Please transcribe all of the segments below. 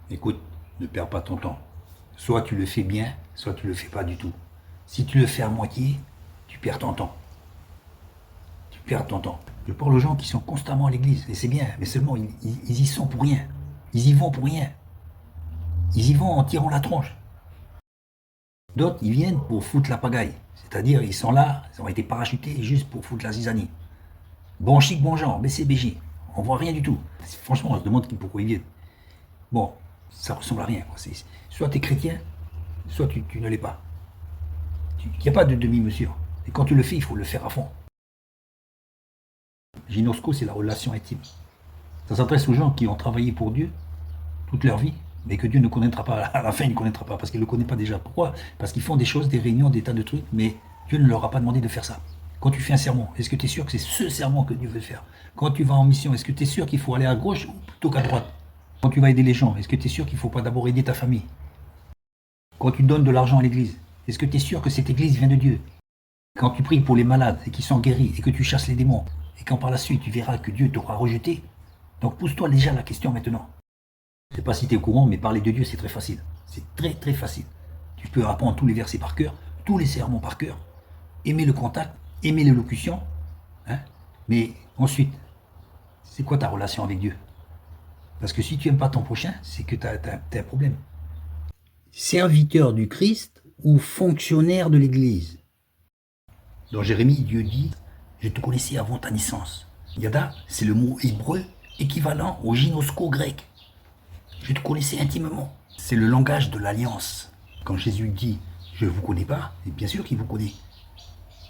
Écoute, ne perds pas ton temps. Soit tu le fais bien, soit tu le fais pas du tout. Si tu le fais à moitié, tu perds ton temps. Tu perds ton temps. Je parle aux gens qui sont constamment à l'église, et c'est bien, mais seulement ils y sont pour rien. Ils y vont pour rien. Ils y vont en tirant la tronche. D'autres, ils viennent pour foutre la pagaille. C'est-à-dire, ils sont là, ils ont été parachutés juste pour foutre la zizanie. Bon chic, bon genre, BCBJ. On voit rien du tout. Franchement, on se demande pourquoi ils viennent. Bon, ça ressemble à rien, quoi. Soit tu es chrétien, soit tu ne l'es pas. Il n'y a pas de demi-mesure. Et quand tu le fais, il faut le faire à fond. Ginosco, c'est la relation intime. Ça s'adresse aux gens qui ont travaillé pour Dieu toute leur vie, mais que Dieu ne connaîtra pas. À la fin, il ne connaîtra pas, parce qu'il ne le connaît pas déjà. Pourquoi? Parce qu'ils font des choses, des réunions, des tas de trucs, mais Dieu ne leur a pas demandé de faire ça. Quand tu fais un sermon, est-ce que tu es sûr que c'est ce sermon que Dieu veut faire? Quand tu vas en mission, est-ce que tu es sûr qu'il faut aller à gauche ou plutôt qu'à droite? Quand tu vas aider les gens, est-ce que tu es sûr qu'il ne faut pas d'abord aider ta famille? Quand tu donnes de l'argent à l'église, est-ce que tu es sûr que cette église vient de Dieu? Quand tu pries pour les malades et qu'ils sont guéris et que tu chasses les démons, et quand par la suite tu verras que Dieu t'aura rejeté, donc pose-toi déjà la question maintenant. Je ne sais pas si tu es au courant, mais parler de Dieu, c'est très facile. C'est très très facile. Tu peux apprendre tous les versets par cœur, tous les sermons par cœur, aimer le contact, aimer l'élocution, hein, mais ensuite, c'est quoi ta relation avec Dieu? Parce que si tu n'aimes pas ton prochain, c'est que tu as un problème. Serviteur du Christ ou fonctionnaire de l'Église? Dans Jérémie, Dieu dit, je te connaissais avant ta naissance. Yada, c'est le mot hébreu équivalent au gynosco grec. Je te connaissais intimement. C'est le langage de l'alliance. Quand Jésus dit, je ne vous connais pas, et bien sûr qu'il vous connaît.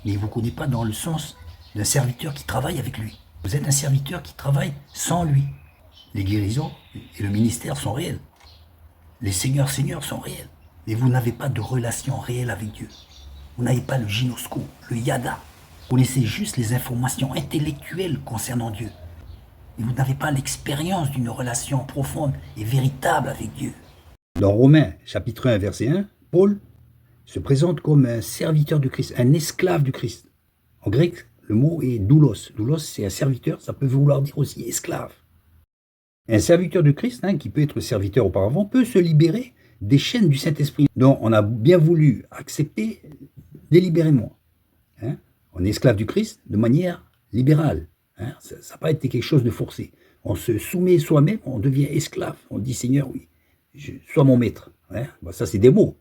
Mais il ne vous connaît pas dans le sens d'un serviteur qui travaille avec lui. Vous êtes un serviteur qui travaille sans lui. Les guérisons et le ministère sont réels. Les seigneurs sont réels. Mais vous n'avez pas de relation réelle avec Dieu. Vous n'avez pas le gynosco, le yada. Vous connaissez juste les informations intellectuelles concernant Dieu. Et vous n'avez pas l'expérience d'une relation profonde et véritable avec Dieu. Dans Romains, chapitre 1, verset 1, Paul se présente comme un serviteur du Christ, un esclave du Christ. En grec, le mot est doulos. Doulos, c'est un serviteur, ça peut vouloir dire aussi esclave. Un serviteur du Christ, qui peut être serviteur auparavant, peut se libérer des chaînes du Saint-Esprit dont on a bien voulu accepter délibérément. On est esclave du Christ de manière libérale. Ça n'a pas été quelque chose de forcé. On se soumet soi-même, on devient esclave. On dit, Seigneur, oui, sois mon maître. Ça, c'est des mots.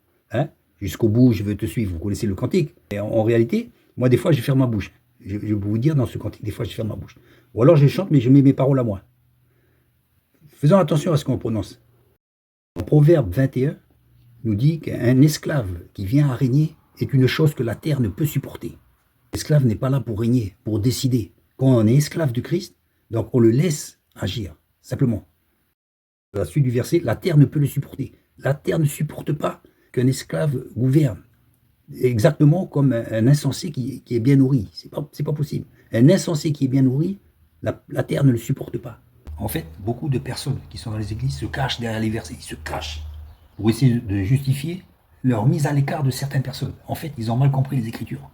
Jusqu'au bout, je veux te suivre. Vous connaissez le cantique. Et en réalité, moi, des fois, je ferme ma bouche. Je vais vous dire dans ce cantique, des fois, je ferme ma bouche. Ou alors, je chante, mais je mets mes paroles à moi. Faisons attention à ce qu'on prononce. En Proverbe 21, nous dit qu'un esclave qui vient à régner est une chose que la terre ne peut supporter. L'esclave n'est pas là pour régner, pour décider. Quand on est esclave du Christ, donc on le laisse agir, simplement. À la suite du verset, la terre ne peut le supporter. La terre ne supporte pas qu'un esclave gouverne. Exactement comme un insensé qui est bien nourri. C'est pas possible. Un insensé qui est bien nourri, la terre ne le supporte pas. En fait, beaucoup de personnes qui sont dans les églises se cachent derrière les versets. Ils se cachent pour essayer de justifier leur mise à l'écart de certaines personnes. En fait, ils ont mal compris les Écritures.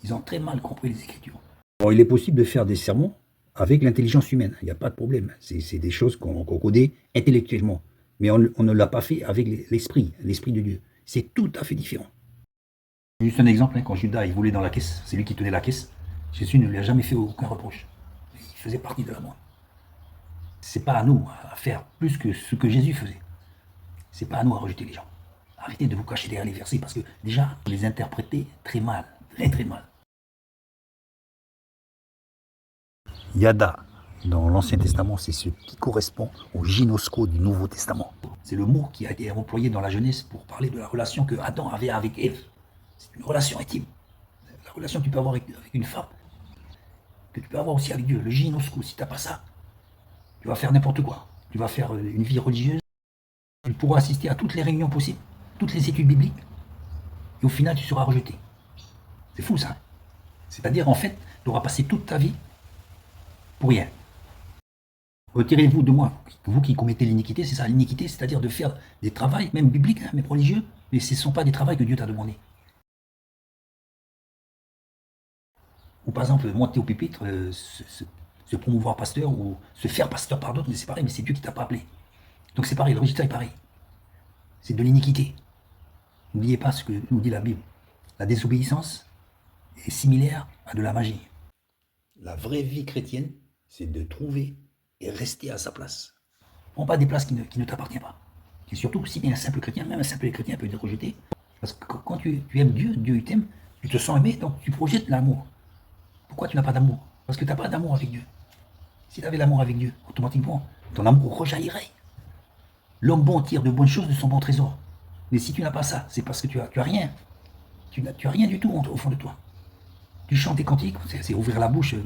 Ils ont très mal compris les Écritures. Bon, il est possible de faire des sermons avec l'intelligence humaine. Il n'y a pas de problème. C'est des choses qu'on connaît intellectuellement. Mais on ne l'a pas fait avec l'esprit de Dieu. C'est tout à fait différent. Juste un exemple, quand Judas il volait dans la caisse, c'est lui qui tenait la caisse. Jésus ne lui a jamais fait aucun reproche. Il faisait partie de la bande. C'est pas à nous à faire plus que ce que Jésus faisait. C'est pas à nous à rejeter les gens. Arrêtez de vous cacher derrière les versets parce que déjà, vous les interprétez très mal, très très mal. Yada, dans l'Ancien Testament, c'est ce qui correspond au gynosco du Nouveau Testament. C'est le mot qui a été employé dans la Genèse pour parler de la relation que Adam avait avec Ève. C'est une relation intime. La relation que tu peux avoir avec une femme, que tu peux avoir aussi avec Dieu. Le gynosco, si tu n'as pas ça, tu vas faire n'importe quoi. Tu vas faire une vie religieuse. Tu pourras assister à toutes les réunions possibles, toutes les études bibliques, et au final, tu seras rejeté. C'est fou, ça. C'est-à-dire, en fait, tu auras passé toute ta vie pour rien. Retirez-vous de moi, vous qui commettez l'iniquité, c'est ça, l'iniquité, c'est-à-dire de faire des travaux, même bibliques, même religieux, mais ce ne sont pas des travaux que Dieu t'a demandé. Ou par exemple, monter au pupitre, se promouvoir pasteur, ou se faire pasteur par d'autres, mais c'est pareil, mais c'est Dieu qui t'a pas appelé. Donc c'est pareil, le résultat est pareil. C'est de l'iniquité. N'oubliez pas ce que nous dit la Bible. La désobéissance est similaire à de la magie. La vraie vie chrétienne, c'est de trouver et rester à sa place. Prends pas des places qui ne t'appartiennent pas. Et surtout, si tu es un simple chrétien, même un simple chrétien peut être rejeté. Parce que quand tu aimes Dieu, Dieu il t'aime, tu te sens aimé, donc tu projettes l'amour. Pourquoi tu n'as pas d'amour? Parce que tu n'as pas d'amour avec Dieu. Si tu avais l'amour avec Dieu, automatiquement, ton amour rejaillirait. L'homme bon tire de bonnes choses de son bon trésor. Mais si tu n'as pas ça, c'est parce que tu as rien. Tu n'as rien du tout au fond de toi. Tu chantes des cantiques, c'est ouvrir la bouche,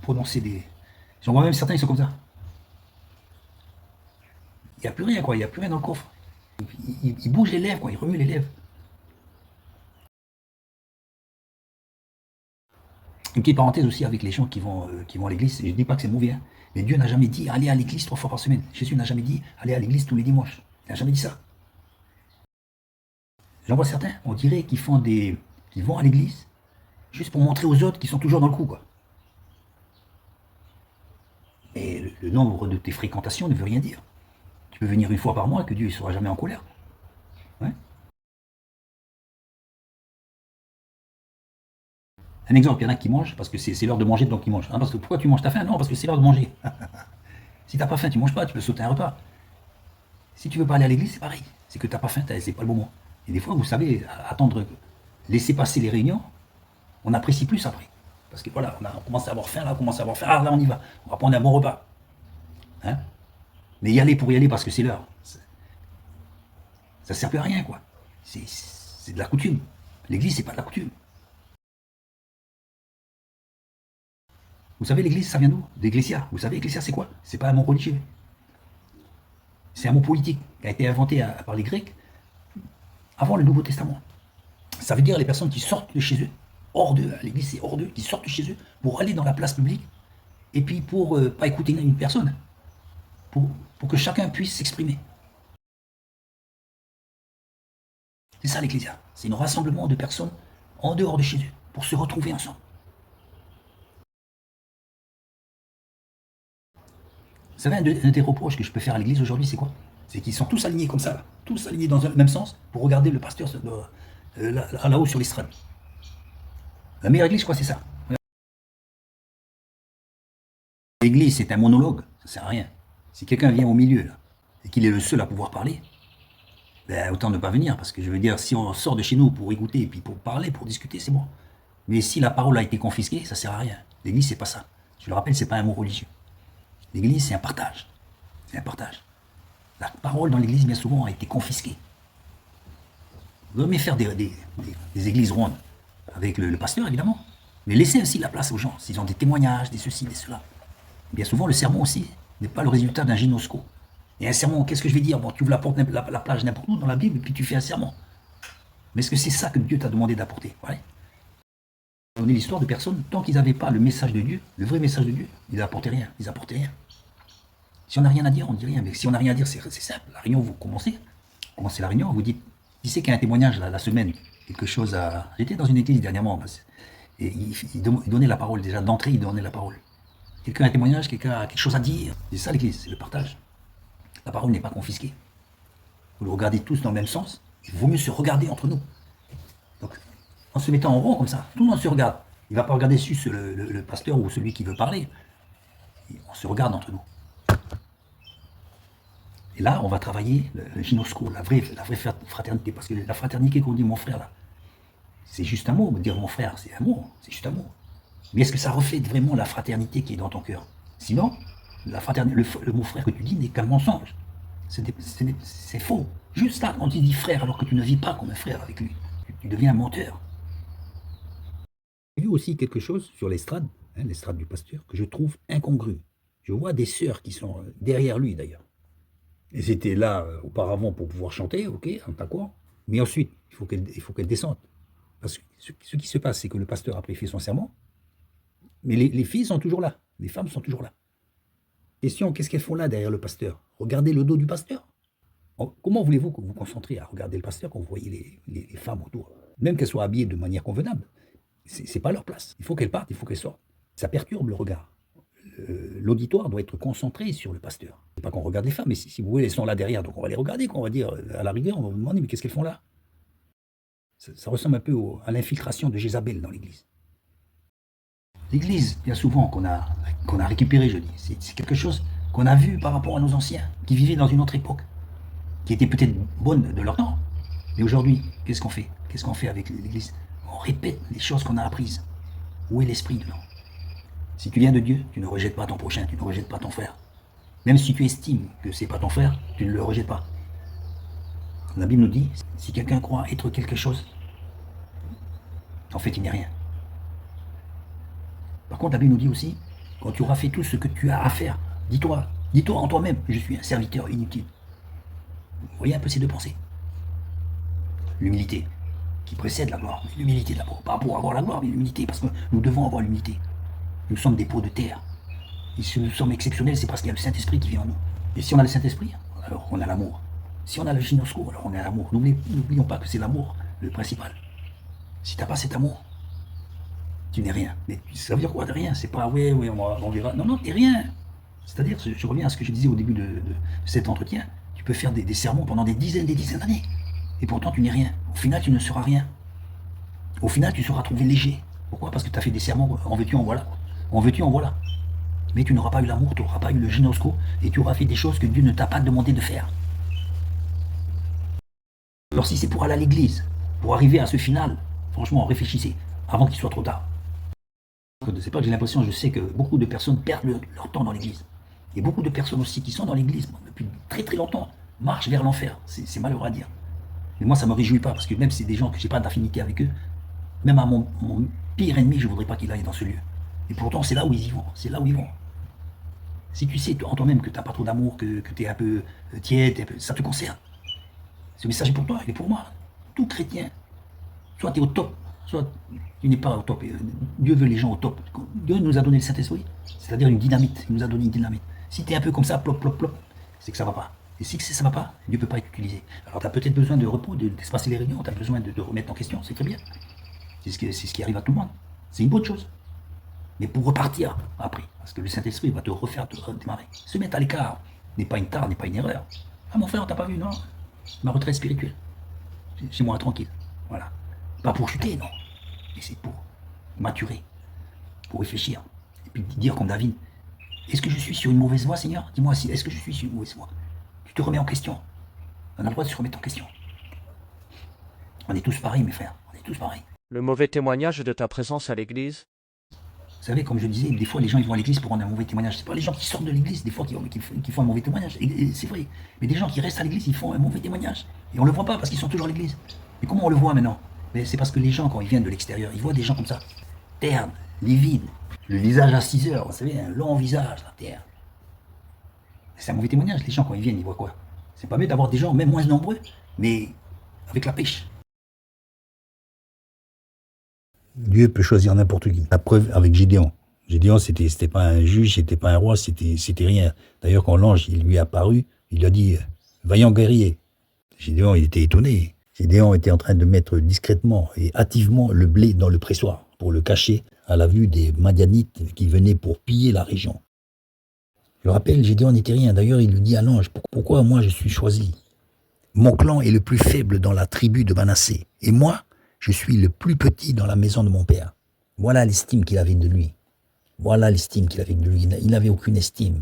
prononcer des... J'en vois même certains, ils sont comme ça. Il n'y a plus rien, quoi. Il n'y a plus rien dans le coffre. Il bouge les lèvres, quoi. Il remue les lèvres. Une petite parenthèse aussi avec les gens qui vont à l'église. Je ne dis pas que c'est mauvais, hein, mais Dieu n'a jamais dit allez à l'église 3 fois par semaine. Jésus n'a jamais dit allez à l'église tous les dimanches. Il n'a jamais dit ça. J'en vois certains, on dirait qu'ils vont à l'église juste pour montrer aux autres qu'ils sont toujours dans le coup, quoi. Mais le nombre de tes fréquentations ne veut rien dire. Tu peux venir une fois par mois que Dieu ne sera jamais en colère. Ouais. Un exemple, il y en a qui mangent parce que c'est l'heure de manger, donc ils mangent. Hein, parce que pourquoi tu manges ta faim? Non, parce que c'est l'heure de manger. Si tu n'as pas faim, tu ne manges pas, tu peux sauter un repas. Si tu ne veux pas aller à l'église, c'est pareil. C'est que tu n'as pas faim, c'est pas le moment. Et des fois, vous savez, attendre, laisser passer les réunions, on apprécie plus après. Parce que voilà, on commence à avoir faim, là, on commence à avoir faim, ah là on y va, on va prendre un bon repas. Hein, mais y aller pour y aller parce que c'est l'heure, ça ne sert plus à rien, quoi. C'est de la coutume. L'église, c'est pas de la coutume. Vous savez, l'église, ça vient d'où? D'Ecclésia. Vous savez, Ecclésia, c'est quoi? C'est pas un mot religieux. C'est un mot politique qui a été inventé par les Grecs avant le Nouveau Testament. Ça veut dire les personnes qui sortent de chez eux, hors d'eux, l'église c'est hors d'eux, qui sortent de chez eux pour aller dans la place publique et puis pour pas écouter une personne, pour que chacun puisse s'exprimer. C'est ça l'Ecclésia. C'est un rassemblement de personnes en dehors de chez eux pour se retrouver ensemble. Vous savez, un des reproches que je peux faire à l'église aujourd'hui, c'est quoi? C'est qu'ils sont tous alignés comme ça, là, tous alignés dans le même sens pour regarder le pasteur là-haut sur l'estrade. La meilleure église, je crois, c'est ça. L'église, c'est un monologue, ça sert à rien. Si quelqu'un vient au milieu là, et qu'il est le seul à pouvoir parler, ben, autant ne pas venir, parce que je veux dire, si on sort de chez nous pour écouter et puis pour parler, pour discuter, c'est bon. Mais si la parole a été confisquée, ça sert à rien. L'église, c'est pas ça. Je le rappelle, c'est pas un mot religieux. L'église, c'est un partage. C'est un partage. La parole dans l'église, bien souvent, a été confisquée. Vous devez faire des églises rondes avec le pasteur, évidemment. Mais laissez aussi la place aux gens, s'ils ont des témoignages, des ceci, des cela. Bien souvent, le sermon aussi n'est pas le résultat d'un gynosco. Et un sermon, qu'est-ce que je vais dire? Bon, tu ouvres la plage n'importe où dans la Bible et puis tu fais un sermon. Mais est-ce que c'est ça que Dieu t'a demandé d'apporter? Ouais. On est l'histoire de personnes, tant qu'ils n'avaient pas le message de Dieu, le vrai message de Dieu, ils n'apportaient rien. Ils apportaient rien. Si on n'a rien à dire, on ne dit rien. Mais si on n'a rien à dire, c'est simple. La réunion, vous commencez la réunion, vous dites, qui c'est qu'il y a un témoignage la semaine, quelque chose à... J'étais dans une église dernièrement, et il donnait la parole, déjà d'entrée, il donnait la parole. Quelqu'un a un témoignage, quelqu'un a quelque chose à dire. C'est ça l'église, c'est le partage. La parole n'est pas confisquée. Vous le regardez tous dans le même sens, il vaut mieux se regarder entre nous. Donc, en se mettant en rond comme ça, tout le monde se regarde. Il ne va pas regarder juste le pasteur ou celui qui veut parler. On se regarde entre nous. Et là, on va travailler le gynosco, la vraie fraternité. Parce que la fraternité qu'on dit mon frère, là, c'est juste un mot. Me dire mon frère, c'est un mot, c'est juste un mot. Mais est-ce que ça reflète vraiment la fraternité qui est dans ton cœur? Sinon, la fraternité, le mot frère que tu dis n'est qu'un mensonge. C'est faux. Juste là, quand tu dis frère alors que tu ne vis pas comme un frère avec lui, tu deviens un menteur. J'ai vu aussi quelque chose sur l'estrade, hein, l'estrade du pasteur, que je trouve incongru. Je vois des sœurs qui sont derrière lui d'ailleurs. Elles étaient là auparavant pour pouvoir chanter, ok, en d'accord. Mais ensuite, il faut qu'elles descendent. Parce que ce qui se passe, c'est que le pasteur après fait son serment, mais les filles sont toujours là, les femmes sont toujours là. Question, qu'est-ce qu'elles font là derrière le pasteur? Regardez le dos du pasteur. Comment voulez-vous que vous vous concentrez à regarder le pasteur quand vous voyez les femmes autour? Même qu'elles soient habillées de manière convenable, c'est pas leur place. Il faut qu'elles partent, il faut qu'elles sortent. Ça perturbe le regard. l'auditoire doit être concentré sur le pasteur. C'est pas qu'on regarde les femmes, mais si vous voulez, elles sont là derrière, donc on va les regarder, on va dire, à la rigueur, on va vous demander, mais qu'est-ce qu'elles font là? Ça ressemble un peu à l'infiltration de Jézabel dans l'Église. L'Église, bien souvent, qu'on a récupéré, je dis, c'est quelque chose qu'on a vu par rapport à nos anciens, qui vivaient dans une autre époque, qui était peut-être bonne de leur temps. Mais aujourd'hui, qu'est-ce qu'on fait? Qu'est-ce qu'on fait avec l'Église? On répète les choses qu'on a apprises. Où est l'esprit dedans? Si tu viens de Dieu, tu ne rejettes pas ton prochain, tu ne rejettes pas ton frère. Même si tu estimes que c'est pas ton frère, tu ne le rejettes pas. La Bible nous dit, si quelqu'un croit être quelque chose, en fait, il n'est rien. Par contre, la Bible nous dit aussi, quand tu auras fait tout ce que tu as à faire, dis-toi en toi-même, je suis un serviteur inutile. Vous voyez un peu ces deux pensées. L'humilité, qui précède la gloire. L'humilité d'abord, pas pour avoir la gloire, mais l'humilité, parce que nous devons avoir l'humilité. Nous sommes des pots de terre. Et si nous sommes exceptionnels, c'est parce qu'il y a le Saint-Esprit qui vit en nous. Et si on a le Saint-Esprit, alors on a l'amour. Si on a le gynosco, alors on a l'amour. N'oublions pas que c'est l'amour le principal. Si tu n'as pas cet amour, tu n'es rien. Mais ça veut dire quoi de rien? C'est pas oui, on verra. Non, non, t'es rien. C'est-à-dire, je reviens à ce que je disais au début de cet entretien, tu peux faire des sermons pendant des dizaines d'années. Et pourtant, tu n'es rien. Au final, tu ne seras rien. Au final, tu seras trouvé léger. Pourquoi? Parce que tu as fait des sermons en veux-tu, en voilà. En veux-tu, en voilà. Mais tu n'auras pas eu l'amour, tu n'auras pas eu le gynosco, et tu auras fait des choses que Dieu ne t'a pas demandé de faire. Alors si c'est pour aller à l'église, pour arriver à ce final, franchement, réfléchissez, avant qu'il soit trop tard. C'est pas que j'ai l'impression, je sais que beaucoup de personnes perdent leur temps dans l'église. Et beaucoup de personnes aussi qui sont dans l'église depuis très très longtemps marchent vers l'enfer. C'est malheureux à dire. Mais moi, ça ne me réjouit pas, parce que même si c'est des gens que je n'ai pas d'affinité avec eux, même à mon pire ennemi, je ne voudrais pas qu'il aille dans ce lieu. Et pourtant, c'est là où ils y vont. C'est là où ils vont. Si tu sais en toi-même que tu n'as pas trop d'amour, que tu es un peu tiède, ça te concerne. Ce message est pour toi, il est pour moi. Tout chrétien. Soit tu es au top, soit tu n'es pas au top. Dieu veut les gens au top. Dieu nous a donné le Saint-Esprit, c'est-à-dire une dynamite. Il nous a donné une dynamite. Si tu es un peu comme ça, plop, plop, plop, c'est que ça ne va pas. Et si ça ne va pas, Dieu ne peut pas être utilisé. Alors tu as peut-être besoin de repos, d'espacer les réunions, tu as besoin de remettre en question, c'est très bien. C'est ce qui arrive à tout le monde. C'est une bonne chose. Mais pour repartir après, parce que le Saint-Esprit va te refaire te redémarrer. Se mettre à l'écart n'est pas une tare, n'est pas une erreur. Ah mon frère, t'as pas vu, non? Ma retraite spirituelle. Chez moi, tranquille. Voilà. Pas pour chuter, non. Mais c'est pour maturer, pour réfléchir. Et puis dire comme David, est-ce que je suis sur une mauvaise voie, Seigneur? Dis-moi, est-ce que je suis sur une mauvaise voie? Tu te remets en question. On a le droit de se remettre en question. On est tous pareils, mes frères. On est tous pareils. Le mauvais témoignage de ta présence à l'église? Vous savez, comme je disais, des fois les gens ils vont à l'église pour rendre un mauvais témoignage. C'est pas les gens qui sortent de l'église, des fois, qui font un mauvais témoignage. Et c'est vrai. Mais des gens qui restent à l'église, ils font un mauvais témoignage. Et on ne le voit pas parce qu'ils sont toujours à l'église. Mais comment on le voit maintenant? Mais c'est parce que les gens, quand ils viennent de l'extérieur, ils voient des gens comme ça, ternes, livides, le visage à 6 heures, vous savez, un long visage, la terre. C'est un mauvais témoignage. Les gens, quand ils viennent, ils voient quoi? C'est pas mieux d'avoir des gens, même moins nombreux, mais avec la pêche. Dieu peut choisir n'importe qui. La preuve avec Gédéon. Gédéon, c'était pas un juge, c'était pas un roi, c'était rien. D'ailleurs, quand l'ange il lui est apparu, il lui a dit vaillant guerrier. Gédéon, il était étonné. Gédéon était en train de mettre discrètement et hâtivement le blé dans le pressoir pour le cacher à la vue des Madianites qui venaient pour piller la région. Je rappelle, Gédéon n'était rien. D'ailleurs, il lui dit à l'ange pourquoi moi je suis choisi? Mon clan est le plus faible dans la tribu de Manassé. Et moi, je suis le plus petit dans la maison de mon père. Voilà l'estime qu'il avait de lui. Voilà l'estime qu'il avait de lui. Il n'avait aucune estime.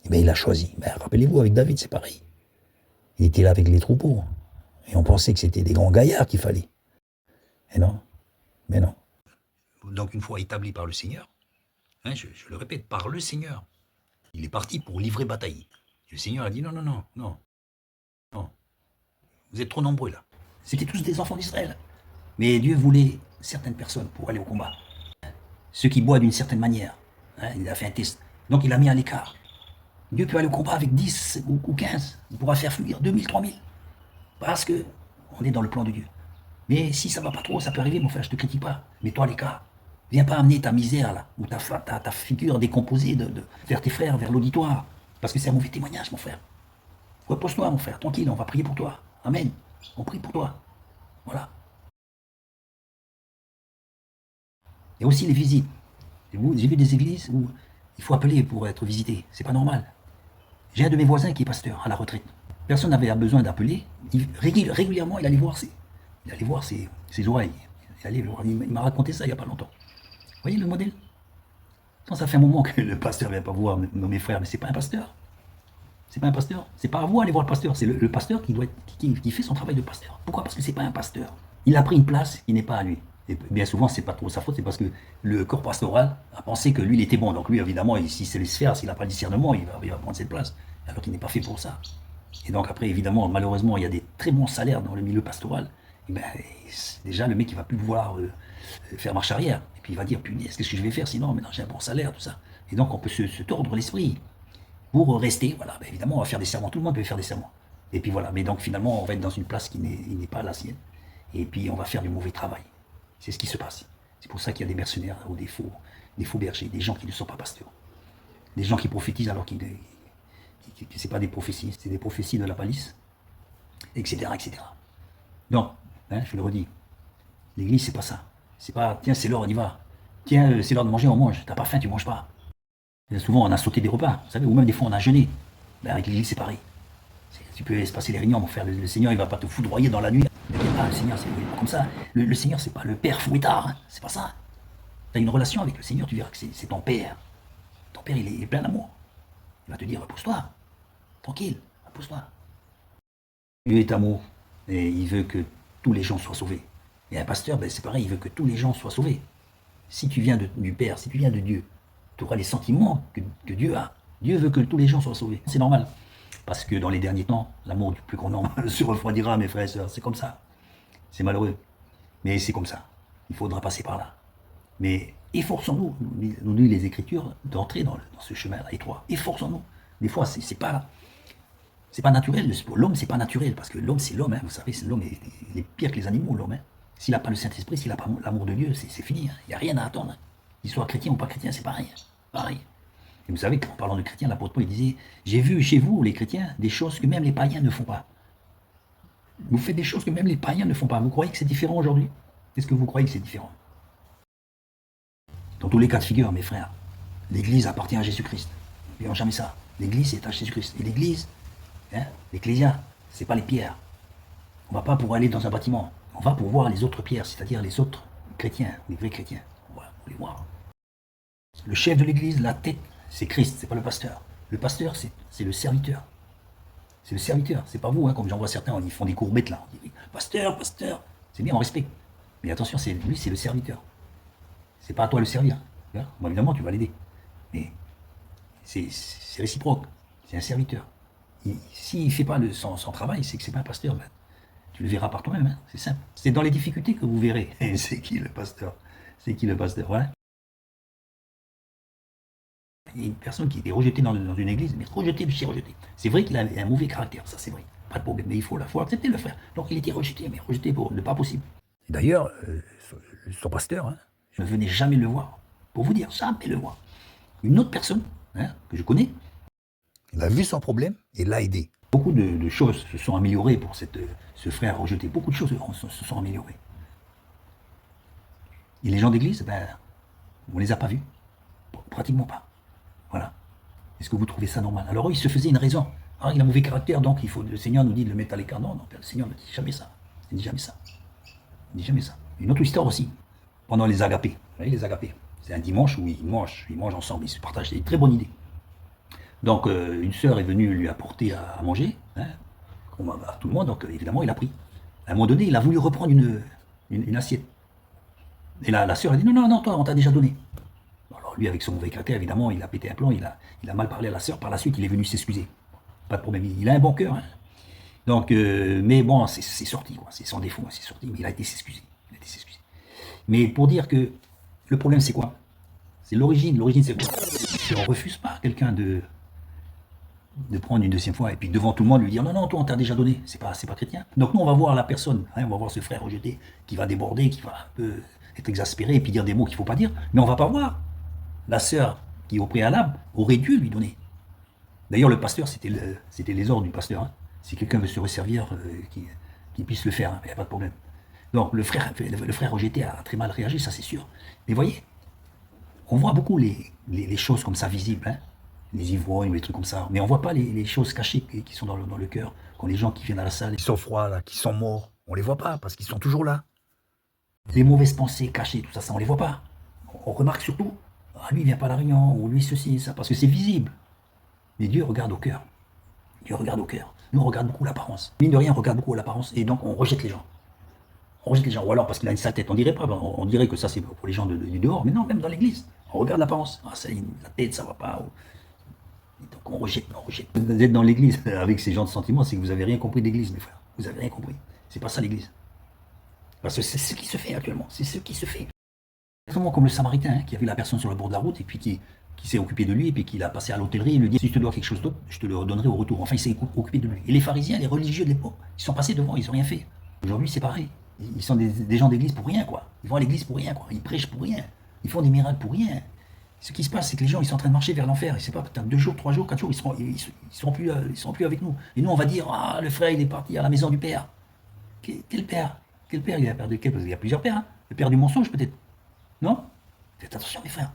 Et bien, il a choisi. Ben, rappelez-vous, avec David, c'est pareil. Il était là avec les troupeaux. Et on pensait que c'était des grands gaillards qu'il fallait. Et non. Mais non. Donc, une fois établi par le Seigneur, hein, je le répète, par le Seigneur, il est parti pour livrer bataille. Et le Seigneur a dit non, non, non, non. Non. Vous êtes trop nombreux là. C'était tous des enfants d'Israël. Mais Dieu voulait certaines personnes pour aller au combat. Ceux qui boivent d'une certaine manière. Hein, il a fait un test. Donc il a mis à l'écart. Dieu peut aller au combat avec 10 ou 15. Il pourra faire fuir 2000, 3000. Parce que on est dans le plan de Dieu. Mais si ça va pas trop, ça peut arriver, mon frère, je te critique pas. Mets-toi à l'écart. Viens pas amener ta misère là, ou ta figure décomposée vers tes frères, vers l'auditoire. Parce que c'est un mauvais témoignage, mon frère. Repose-toi, mon frère, tranquille, on va prier pour toi. Amen. On prie pour toi. Voilà. Et aussi les visites. J'ai vu des églises où Il faut appeler pour être visité. C'est pas normal. J'ai un de mes voisins qui est pasteur à la retraite. Personne n'avait besoin d'appeler. Régulièrement, il allait voir ses oreilles. Il m'a raconté ça il n'y a pas longtemps. Vous voyez le modèle? Quand ça fait un moment que le pasteur ne vient pas voir mes frères, mais c'est pas un pasteur. C'est pas un pasteur. C'est pas à vous d'aller voir le pasteur. C'est le pasteur qui fait son travail de pasteur. Pourquoi? Parce que c'est pas un pasteur. Il a pris une place qui n'est pas à lui. Et bien souvent, c'est pas trop sa faute, c'est parce que le corps pastoral a pensé que lui, il était bon. Donc lui, évidemment, s'il se laisse faire, s'il n'a pas le discernement, il va prendre cette place. Alors qu'il n'est pas fait pour ça. Et donc après, évidemment, malheureusement, il y a des très bons salaires dans le milieu pastoral. Et ben, déjà, le mec, il va plus pouvoir faire marche arrière. Et puis il va dire, punaise, qu'est-ce que je vais faire sinon? Maintenant, j'ai un bon salaire, tout ça. Et donc, on peut se tordre l'esprit. Pour rester, voilà, ben, évidemment, on va faire des serments. Tout le monde peut faire des serments. Et puis voilà. Mais donc, finalement, on va être dans une place qui n'est pas la sienne. Et puis, on va faire du mauvais travail. C'est ce qui se passe. C'est pour ça qu'il y a des mercenaires ou des faux bergers, des gens qui ne sont pas pasteurs. Des gens qui prophétisent alors qu'ils c'est pas des prophéties, c'est des prophéties de la palisse, etc., etc. Donc, hein, je le redis, l'église, c'est pas ça. C'est pas, tiens, c'est l'heure, on y va. Tiens, c'est l'heure de manger, on mange. T'as pas faim, tu manges pas. Et souvent, on a sauté des repas, vous savez, ou même des fois, on a jeûné. Ben, avec l'église, c'est pareil. Tu peux espacer les réunions pour faire le Seigneur, il va pas te foudroyer dans la nuit. Ah, le Seigneur, c'est comme ça. Le Seigneur, c'est pas le père fouettard, hein. C'est pas ça. Tu as une relation avec le Seigneur, tu verras que c'est ton père. Ton père, il est plein d'amour. Il va te dire, repose-toi. Tranquille, repose-toi. Dieu est amour et il veut que tous les gens soient sauvés. Et un pasteur, ben, c'est pareil, il veut que tous les gens soient sauvés. Si tu viens du Père, si tu viens de Dieu, tu auras les sentiments que Dieu a. Dieu veut que tous les gens soient sauvés. C'est normal. Parce que dans les derniers temps, l'amour du plus grand nombre se refroidira, mes frères et sœurs. C'est comme ça. C'est malheureux. Mais c'est comme ça. Il faudra passer par là. Mais efforçons-nous, nous dit les Écritures, d'entrer dans ce chemin-là étroit. Efforçons-nous. Des fois, c'est pas naturel. L'homme, c'est pas naturel. Parce que l'homme, c'est l'homme. Hein. Vous savez, l'homme est pire que les animaux, l'homme. Hein. S'il n'a pas le Saint-Esprit, s'il n'a pas l'amour de Dieu, c'est fini. Hein. Il n'y a rien à attendre. Qu'il soit chrétien ou pas chrétien, c'est pareil. Pareil. Et vous savez qu'en parlant de chrétiens, l'apôtre Paul disait, j'ai vu chez vous, les chrétiens, des choses que même les païens ne font pas. Vous faites des choses que même les païens ne font pas. Vous croyez que c'est différent aujourd'hui? Est-ce que vous croyez que c'est différent? Dans tous les cas de figure, mes frères, l'Église appartient à Jésus-Christ. N'oublions jamais ça. L'Église est à Jésus-Christ. Et l'Église, hein, l'Ecclésia, c'est pas les pierres. On ne va pas pour aller dans un bâtiment. On va pour voir les autres pierres, c'est-à-dire les autres chrétiens, les vrais chrétiens. Voilà, pour les voir. Le chef de l'Église, la tête, c'est Christ, c'est pas le pasteur. Le pasteur, c'est le serviteur. C'est le serviteur. C'est pas vous, hein, comme j'en vois certains, ils font des courbettes là. On dit, pasteur, pasteur. C'est bien, on respecte. Mais attention, lui, c'est le serviteur. C'est pas à toi de le servir. Bon, évidemment, tu vas l'aider. Mais c'est réciproque. C'est un serviteur. S'il ne fait pas son travail, c'est que c'est pas un pasteur. Ben, tu le verras par toi-même. Hein, c'est simple. C'est dans les difficultés que vous verrez. C'est qui le pasteur? C'est qui le pasteur? Voilà. Il y a une personne qui était rejetée dans une église, mais rejetée de chez rejetée. C'est vrai qu'il a un mauvais caractère, ça c'est vrai. Pas de problème, mais il faut accepter de le faire. Donc il était rejeté, mais rejeté pour ne pas possible. D'ailleurs, son pasteur, hein, je ne venais jamais le voir. Pour vous dire, jamais le voir. Une autre personne, hein, que je connais, il a vu son problème et l'a aidé. Beaucoup de choses se sont améliorées pour ce frère rejeté. Beaucoup de choses se sont améliorées. Et les gens d'église, ben, on ne les a pas vus. Pratiquement pas. Voilà. Est-ce que vous trouvez ça normal? Alors eux, ils se faisaient une raison. Ah, il a un mauvais caractère, donc le Seigneur nous dit de le mettre à l'écart. Non, le Seigneur ne dit jamais ça. Il ne dit jamais ça. Il ne dit jamais ça. Une autre histoire aussi, pendant les agapés. Vous voyez, les agapés. C'est un dimanche où ils mangent ensemble, ils se partagent. C'est une très bonne idée. Donc, une sœur est venue lui apporter à manger, hein, comme à tout le monde, donc évidemment, il a pris. À un moment donné, il a voulu reprendre une assiette. Et la sœur a dit, non, toi, on t'a déjà donné. Alors lui, avec son mauvais caractère, évidemment, il a pété un plomb, il a mal parlé à la sœur. Par la suite, il est venu s'excuser. Pas de problème, il a un bon cœur. Hein. Donc, mais bon, c'est sorti, quoi. C'est sans défaut, c'est sorti, mais il a été s'excuser. Mais pour dire que le problème, c'est quoi? C'est l'origine. L'origine, c'est quoi? On ne refuse pas quelqu'un de prendre une deuxième fois et puis devant tout le monde lui dire non, toi on t'a déjà donné, c'est pas chrétien. Donc nous on va voir la personne, hein, on va voir ce frère rejeté qui va déborder, qui va un peu être exaspéré et puis dire des mots qu'il ne faut pas dire, mais on va pas voir la sœur qui au préalable aurait dû lui donner. D'ailleurs le pasteur, c'était les ordres du pasteur. Hein. Si quelqu'un veut se resservir, qu'il puisse le faire, il n'y a pas de problème. Donc le frère rejeté a très mal réagi, ça c'est sûr. Mais voyez, On voit beaucoup les choses comme ça visibles, hein, les ivrognes ou les trucs comme ça, mais on ne voit pas les choses cachées qui sont dans le cœur. Quand les gens qui viennent à la salle, qui sont froids, là, qui sont morts, on ne les voit pas parce qu'ils sont toujours là. Les mauvaises pensées cachées, tout ça, ça on ne les voit pas. On remarque surtout, ah, lui il vient pas à la réunion, ou lui ceci, ça, parce que c'est visible. Mais Dieu regarde au cœur. Dieu regarde au cœur. Nous on regarde beaucoup l'apparence. Mine de rien, on regarde beaucoup l'apparence et donc on rejette les gens. On rejette les gens. Ou alors parce qu'il a une sale tête. On dirait pas, on dirait que ça c'est pour les gens du dehors, mais non, même dans l'église. On regarde l'apparence. Ah, ça, la tête, ça va pas. Donc on rejette, on rejette. Vous êtes dans l'église avec ces gens de sentiments, c'est que vous n'avez rien compris d'église, mes frères. Vous n'avez rien compris. C'est pas ça l'église. Parce que c'est ce qui se fait actuellement. C'est ce qui se fait. Exactement comme le Samaritain qui a vu la personne sur le bord de la route et puis qui s'est occupé de lui et puis qui l'a passé à l'hôtellerie. Il lui dit si je te dois quelque chose d'autre, je te le redonnerai au retour. Enfin, il s'est occupé de lui. Et les pharisiens, les religieux de l'époque, ils sont passés devant, ils n'ont rien fait. Aujourd'hui, c'est pareil. Ils sont des gens d'église pour rien, quoi. Ils vont à l'église pour rien, quoi. Ils prêchent pour rien. Ils font des miracles pour rien. Ce qui se passe, c'est que les gens, ils sont en train de marcher vers l'enfer. Et c'est pas peut-être 2 jours, 3 jours, 4 jours, ils seront plus avec nous. Et nous, on va dire ah, le frère, il est parti à la maison du père. Quel père? Quel père? Il a perdu quel? Parce qu'il y a plusieurs pères. Hein. Le père du mensonge, peut-être. Non? Faites attention, mes frères.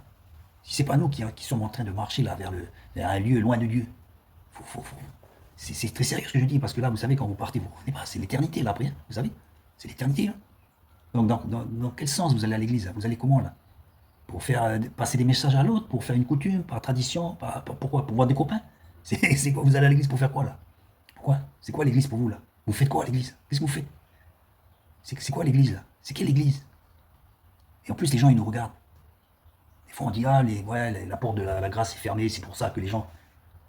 Si c'est pas nous qui sommes en train de marcher là vers un lieu loin de Dieu, c'est très sérieux ce que je dis, parce que là, vous savez, quand vous partez, vous ne revenez pas. C'est l'éternité, là, après. Vous savez? C'est l'éternité. Là. Donc, dans quel sens vous allez à l'église? Vous allez comment, là? Pour faire passer des messages à l'autre, pour faire une coutume, par tradition, pourquoi? Pour voir des copains? C'est quoi? Vous allez à l'église pour faire quoi, là? Pourquoi? C'est quoi l'église pour vous, là? Vous faites quoi à l'église? Qu'est-ce que vous faites? C'est quoi l'église, là? C'est quelle église? Et en plus, les gens, ils nous regardent. Des fois, on dit, ah, la porte de la grâce est fermée, c'est pour ça que les gens...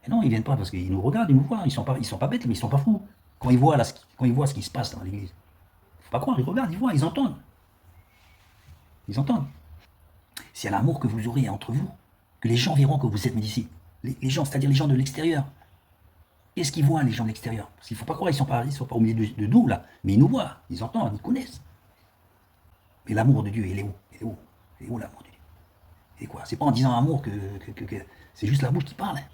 Et non, ils viennent pas parce qu'ils nous regardent, ils nous voient. Ils sont pas bêtes, mais ils sont pas fous. Quand ils voient ce qui se passe dans l'église, faut pas croire, ils regardent, ils voient, ils entendent. Ils entendent. C'est à l'amour que vous aurez entre vous que les gens verront que vous êtes mes disciples. Les gens, c'est-à-dire les gens de l'extérieur. Qu'est-ce qu'ils voient, les gens de l'extérieur? Parce qu'il ne faut pas croire, ils ne sont pas au milieu de nous, là. Mais ils nous voient, ils entendent, ils connaissent. Mais l'amour de Dieu, il est où? Il est où? Il est où l'amour de Dieu? Et quoi? C'est pas en disant amour que c'est juste la bouche qui parle. Hein.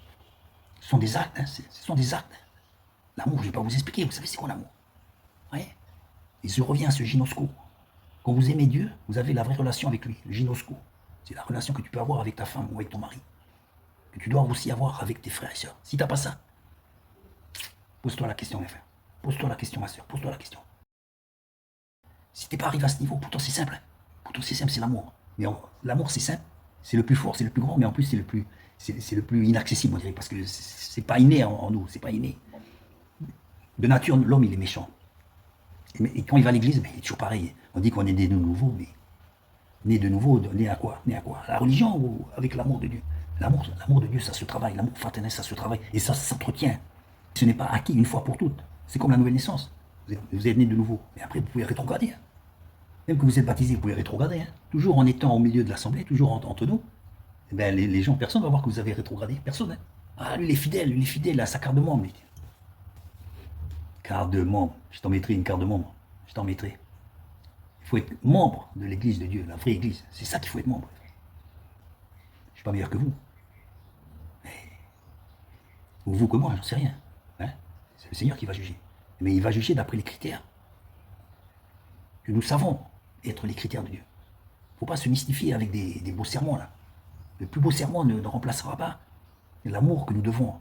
Ce sont des actes, hein. Ce sont des actes. Hein. L'amour, je ne vais pas vous expliquer. Vous savez, c'est quoi l'amour? Ouais. Et je reviens à ce gynosco. Quand vous aimez Dieu, vous avez la vraie relation avec lui, le gynosco. C'est la relation que tu peux avoir avec ta femme ou avec ton mari. Que tu dois aussi avoir avec tes frères et sœurs. Si tu n'as pas ça, pose-toi la question, mes frères. Pose-toi la question, ma sœur. Pose-toi la question. Si tu n'es pas arrivé à ce niveau, pourtant c'est simple. Hein. Pourtant c'est simple, c'est l'amour. Mais l'amour, c'est simple. C'est le plus fort, c'est le plus grand, mais en plus, c'est le plus inaccessible, on dirait, parce que c'est pas inné en nous, c'est pas inné. De nature, l'homme, il est méchant. Et quand il va à l'église, il est toujours pareil. On dit qu'on est né de nouveau, mais né de nouveau, né à quoi? Né à quoi? À la religion ou avec l'amour de Dieu? L'amour de Dieu, ça se travaille. L'amour fraternel, ça se travaille. Et ça s'entretient. Ce n'est pas acquis une fois pour toutes. C'est comme la nouvelle naissance. Vous êtes né de nouveau. Mais après, vous pouvez rétrograder. Hein. Même que vous êtes baptisé, vous pouvez rétrograder. Hein. Toujours en étant au milieu de l'assemblée, toujours entre nous. Eh bien, les gens, personne ne va voir que vous avez rétrogradé. Personne. Hein. Ah, lui, il est fidèle à sa carte de membre. Lui. Carte de membre. Je t'en mettrai une carte de membre. Je t'en mettrai. Il faut être membre de l'église de Dieu, la vraie église. C'est ça qu'il faut être membre. Je ne suis pas meilleur que vous. Ou vous que moi, j'en sais rien. Hein, c'est le Seigneur qui va juger. Mais il va juger d'après les critères que nous savons être les critères de Dieu. Il ne faut pas se mystifier avec des beaux sermons là. Le plus beau sermon ne remplacera pas l'amour que nous devons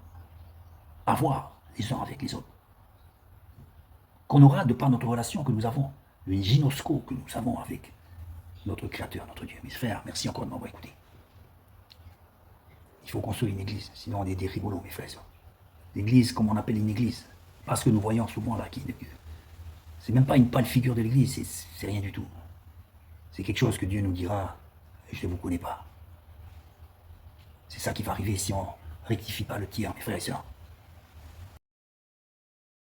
avoir les uns avec les autres. Qu'on aura de par notre relation que nous avons, le gynosco que nous avons avec notre Créateur, notre Dieu. Mes frères, merci encore de m'avoir écouté. Il faut construire une église, sinon on est des rigolos, mes frères. L'église, comme on appelle une église, parce que nous voyons souvent là, c'est même pas une pâle figure de l'église, c'est rien du tout. C'est quelque chose que Dieu nous dira, je ne vous connais pas. C'est ça qui va arriver si on ne rectifie pas le tir, mes frères et sœurs.